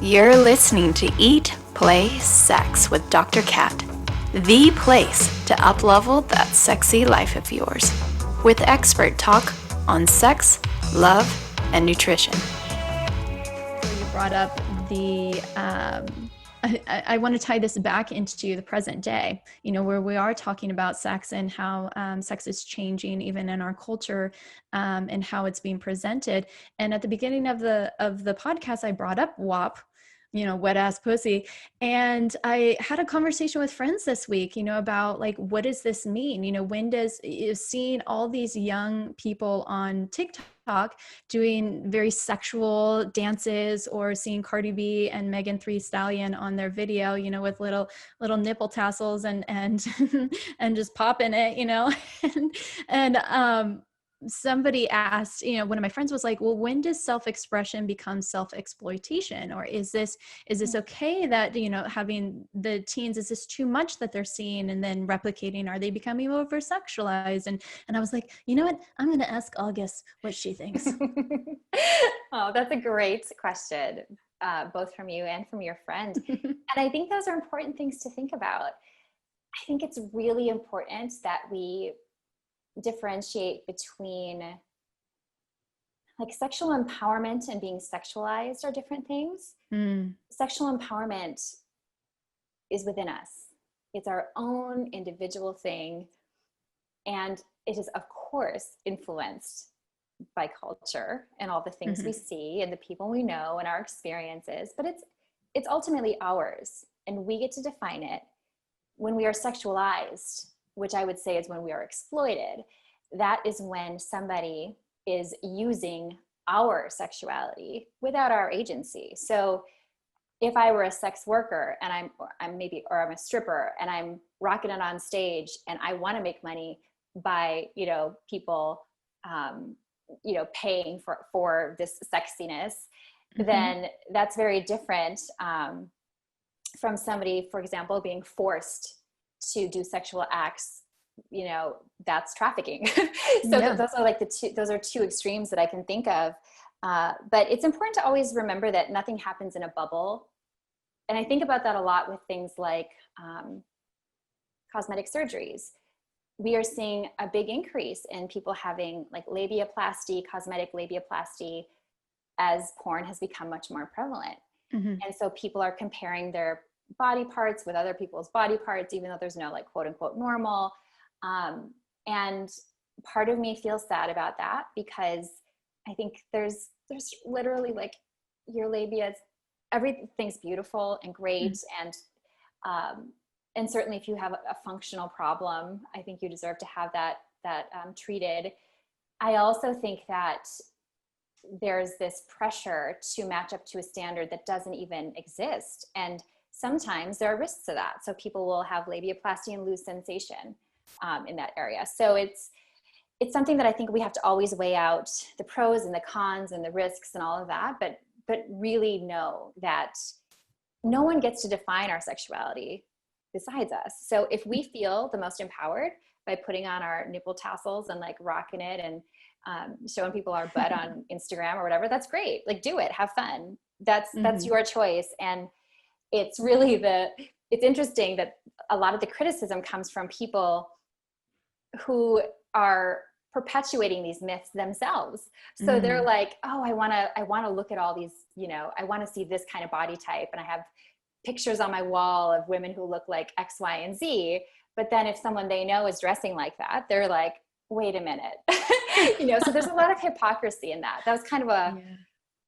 You're listening to Eat, Play, Sex with Dr. Cat, the place to up-level that sexy life of yours, with expert talk on sex, love, and nutrition. You brought up the, I want to tie this back into the present day, where we are talking about sex and how sex is changing even in our culture, and how it's being presented. And at the beginning of the podcast, I brought up WAP, wet ass pussy. And I had a conversation with friends this week, about like, what does this mean? When does seeing all these young people on TikTok doing very sexual dances, or seeing Cardi B and Megan Thee Stallion on their video, with little nipple tassels and and just popping it, and somebody asked, one of my friends was like, well, when does self-expression become self-exploitation? Or is this okay that, having the teens, is this too much that they're seeing and then replicating? Are they becoming over sexualized? And I was like, you know what, I'm going to ask August what she thinks. Oh, that's a great question, both from you and from your friend. And I think those are important things to think about. I think it's really important that we differentiate between, like, sexual empowerment and being sexualized are different things. Sexual empowerment is within us. It's our own individual thing. And it is, of course, influenced by culture and all the things we see and the people we know and our experiences, but it's ultimately ours, and we get to define it. When we are sexualized, which I would say is when we are exploited, that is when somebody is using our sexuality without our agency. So if I were a sex worker and I'm a stripper and I'm rocking it on stage and I want to make money by, people, paying for this sexiness, then that's very different from somebody, for example, being forced to do sexual acts. That's trafficking. So those are like those are two extremes that I can think of. But it's important to always remember that nothing happens in a bubble. And I think about that a lot with things like cosmetic surgeries. We are seeing a big increase in people having like labiaplasty, cosmetic labiaplasty, as porn has become much more prevalent. And so people are comparing their body parts with other people's body parts, even though there's no like quote unquote normal. And part of me feels sad about that, because I think there's literally like your labia, everything's beautiful and great. And certainly if you have a functional problem, I think you deserve to have that treated. I also think that there's this pressure to match up to a standard that doesn't even exist. And sometimes there are risks to that. So people will have labiaplasty and lose sensation in that area. So it's something that I think we have to always weigh out the pros and the cons and the risks and all of that, but really know that no one gets to define our sexuality besides us. So if we feel the most empowered by putting on our nipple tassels and like rocking it and showing people our butt on Instagram or whatever, that's great. Like, do it, have fun. That's your choice. And it's really it's interesting that a lot of the criticism comes from people who are perpetuating these myths themselves. So they're like, oh, I want to look at all these, I want to see this kind of body type. And I have pictures on my wall of women who look like X, Y, and Z. But then if someone they know is dressing like that, they're like, wait a minute. So there's a lot of hypocrisy in that. That was kind of a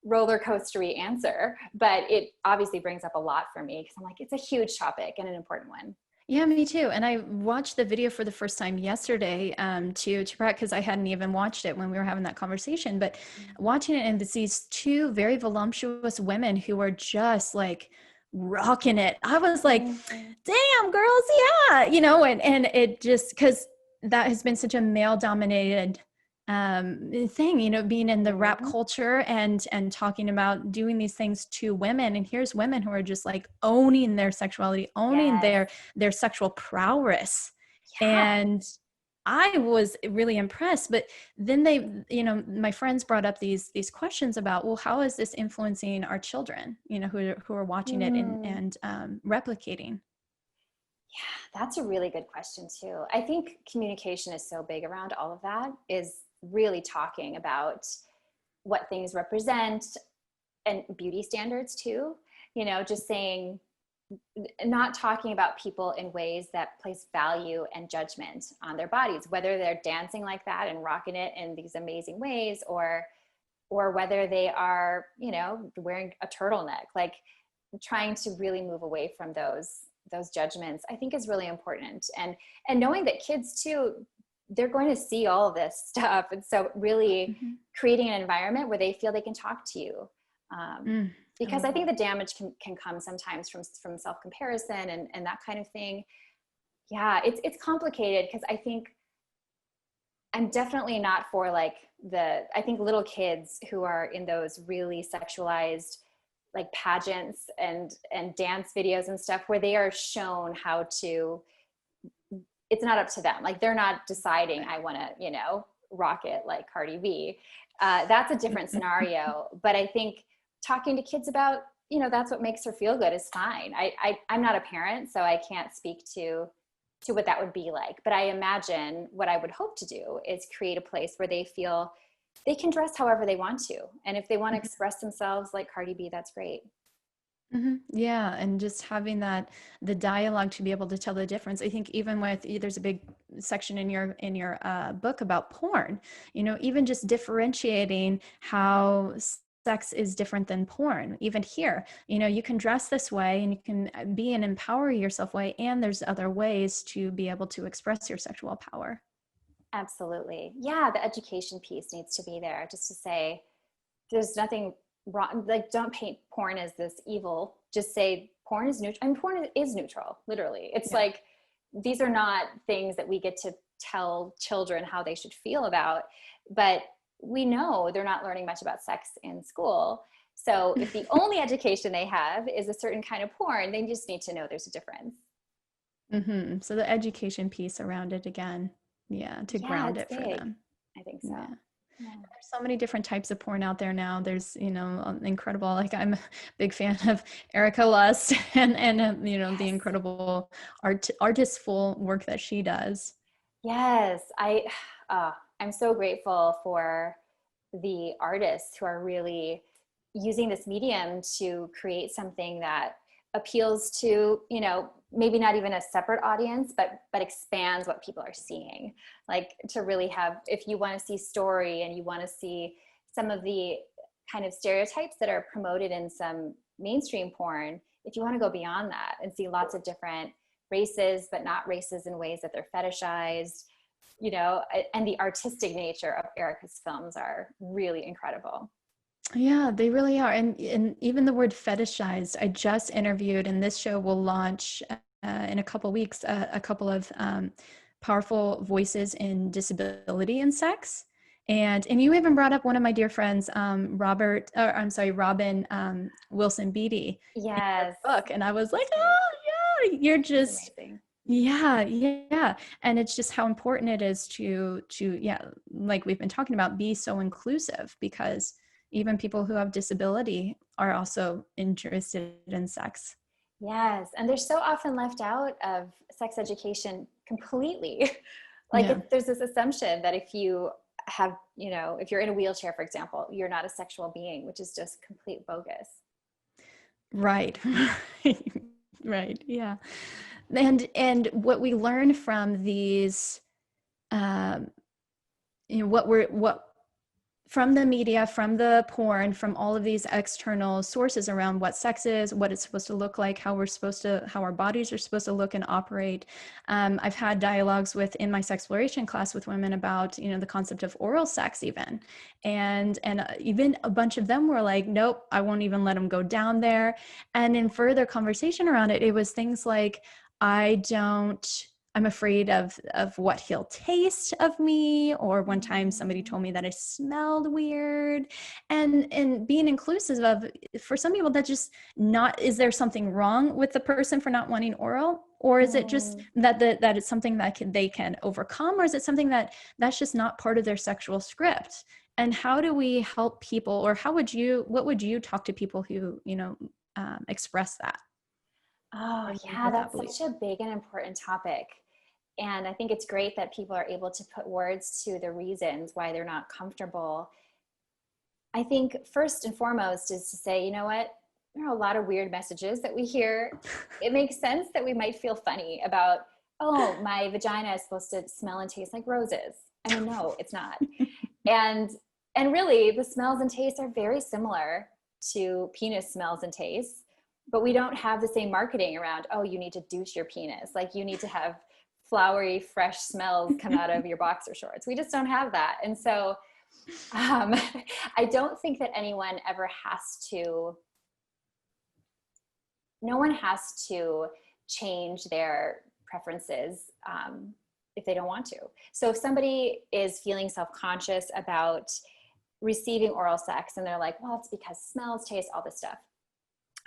roller coastery answer, but it obviously brings up a lot for me, because I'm like, it's a huge topic and an important one. Yeah, me too. And I watched the video for the first time yesterday to prep, because I hadn't even watched it when we were having that conversation. But watching it, and it's these two very voluptuous women who are just like rocking it. I was like, damn, girls, yeah, and it just, because that has been such a male dominated thing, being in the rap culture and talking about doing these things to women. And here's women who are just like owning their sexuality, owning their sexual prowess. And I was really impressed. But then they, my friends brought up these questions about, well, how is this influencing our children, who are watching it and replicating? Yeah, that's a really good question too. I think communication is so big around all of that, is really talking about what things represent and beauty standards too. Just saying, not talking about people in ways that place value and judgment on their bodies, whether they're dancing like that and rocking it in these amazing ways, or whether they are, wearing a turtleneck. Like, trying to really move away from those judgments, I think, is really important. And knowing that kids too, they're going to see all of this stuff, and so really creating an environment where they feel they can talk to you. Because I think the damage can come sometimes from self-comparison and that kind of thing. Yeah, it's complicated, because I think I'm definitely not for I think little kids who are in those really sexualized like pageants and dance videos and stuff, where they are shown how to, it's not up to them. Like, they're not deciding, I want to, rock it like Cardi B. That's a different scenario. But I think talking to kids about, that's what makes her feel good is fine. I'm not a parent, so I can't speak to what that would be like. But I imagine what I would hope to do is create a place where they feel they can dress however they want to. And if they want to express themselves like Cardi B, that's great. Yeah. And just having the dialogue to be able to tell the difference. I think even there's a big section in your book about porn, even just differentiating how sex is different than porn. Even here, you can dress this way and you can be and empower yourself way. And there's other ways to be able to express your sexual power. Absolutely. Yeah, the education piece needs to be there, just to say there's nothing wrong. Like, don't paint porn as this evil. Just say porn is neutral. I mean, porn is neutral, literally. It's like, these are not things that we get to tell children how they should feel about. But we know they're not learning much about sex in school. So if the only education they have is a certain kind of porn, they just need to know there's a difference. So the education piece around it again. To ground it big for them. I think so. Yeah. There's so many different types of porn out there now. There's, incredible, like, I'm a big fan of Erica Lust and the incredible artistful work that she does. Yes. I'm so grateful for the artists who are really using this medium to create something that appeals to, maybe not even a separate audience, but expands what people are seeing. Like, to really have, if you want to see story and you want to see some of the kind of stereotypes that are promoted in some mainstream porn, if you want to go beyond that and see lots of different races, but not races in ways that they're fetishized, and the artistic nature of Erica's films are really incredible. Yeah, they really are. And even the word fetishized, I just interviewed, and this show will launch in a couple weeks, a couple of powerful voices in disability and sex. And you even brought up one of my dear friends, Robin Wilson Beatty. Yes. Book. And I was like, oh yeah, you're just amazing. Yeah. And it's just how important it is to like we've been talking about, be so inclusive, because even people who have disability are also interested in sex. Yes. And they're so often left out of sex education completely. There's this assumption that if you have, if you're in a wheelchair, for example, you're not a sexual being, which is just complete bogus. Right. Right. Yeah. And what we learn from these, what from the media, from the porn, from all of these external sources around what sex is, what it's supposed to look like, how our bodies are supposed to look and operate. I've had dialogues in my sexploration class with women about, the concept of oral sex even. And even a bunch of them were like, nope, I won't even let them go down there. And in further conversation around it, it was things like, I'm afraid of what he'll taste of me. Or one time somebody told me that I smelled weird, and being inclusive of, for some people, that just not, is there something wrong with the person for not wanting oral? Or is it just that it's something that they can overcome, or is it something that's just not part of their sexual script? And how do we help people, or what would you talk to people who, express that? Oh, yeah, that's such a big and important topic. And I think it's great that people are able to put words to the reasons why they're not comfortable. I think first and foremost is to say, you know what? There are a lot of weird messages that we hear. It makes sense that we might feel funny about, oh, my vagina is supposed to smell and taste like roses. I mean, no, it's not. And really, the smells and tastes are very similar to penis smells and tastes, but we don't have the same marketing around, oh, you need to douche your penis. Like you need to have flowery, fresh smells come out of your boxer shorts. We just don't have that. And so I don't think that anyone ever no one has to change their preferences if they don't want to. So if somebody is feeling self-conscious about receiving oral sex and they're like, well, it's because smells, taste, all this stuff.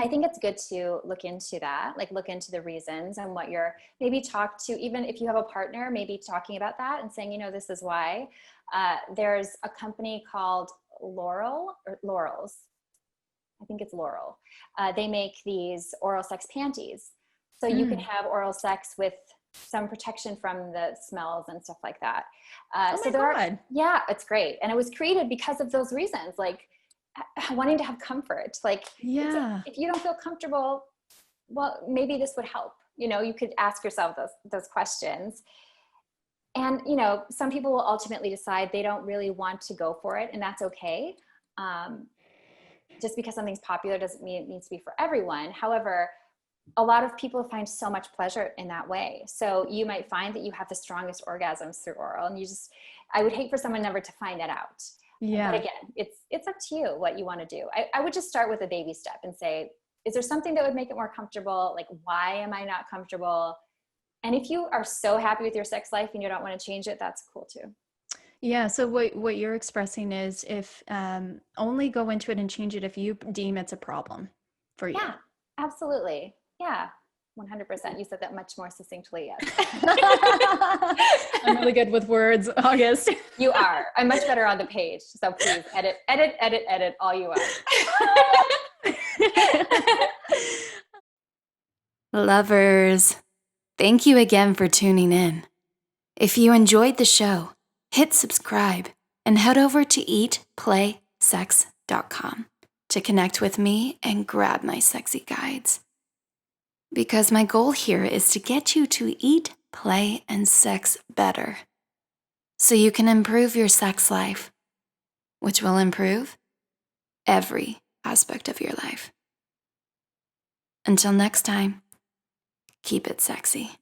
I think it's good to look into that, like look into the reasons and what you're, maybe talk to, even if you have a partner, maybe talking about that and saying, this is why. There's a company called Laurels. I think it's Laurel. They make these oral sex panties. So you can have oral sex with some protection from the smells and stuff like that. Yeah, it's great. And it was created because of those reasons, like wanting to have comfort. Like, if you don't feel comfortable, well, maybe this would help. You could ask yourself those questions. And, some people will ultimately decide they don't really want to go for it, and that's okay. Just because something's popular doesn't mean it needs to be for everyone. However, a lot of people find so much pleasure in that way. So you might find that you have the strongest orgasms through oral, and I would hate for someone never to find that out. Yeah. But again, it's up to you what you want to do. I would just start with a baby step and say, is there something that would make it more comfortable? Like, why am I not comfortable? And if you are so happy with your sex life and you don't want to change it, that's cool too. Yeah. So what you're expressing is if only go into it and change it if you deem it's a problem for you. Yeah, absolutely. Yeah, 100%. You said that much more succinctly, yes. I'm really good with words, August. You are. I'm much better on the page. So please edit all you want. Lovers, thank you again for tuning in. If you enjoyed the show, hit subscribe and head over to eatplaysex.com to connect with me and grab my sexy guides. Because my goal here is to get you to eat, play, and sex better so you can improve your sex life, which will improve every aspect of your life. Until next time, keep it sexy.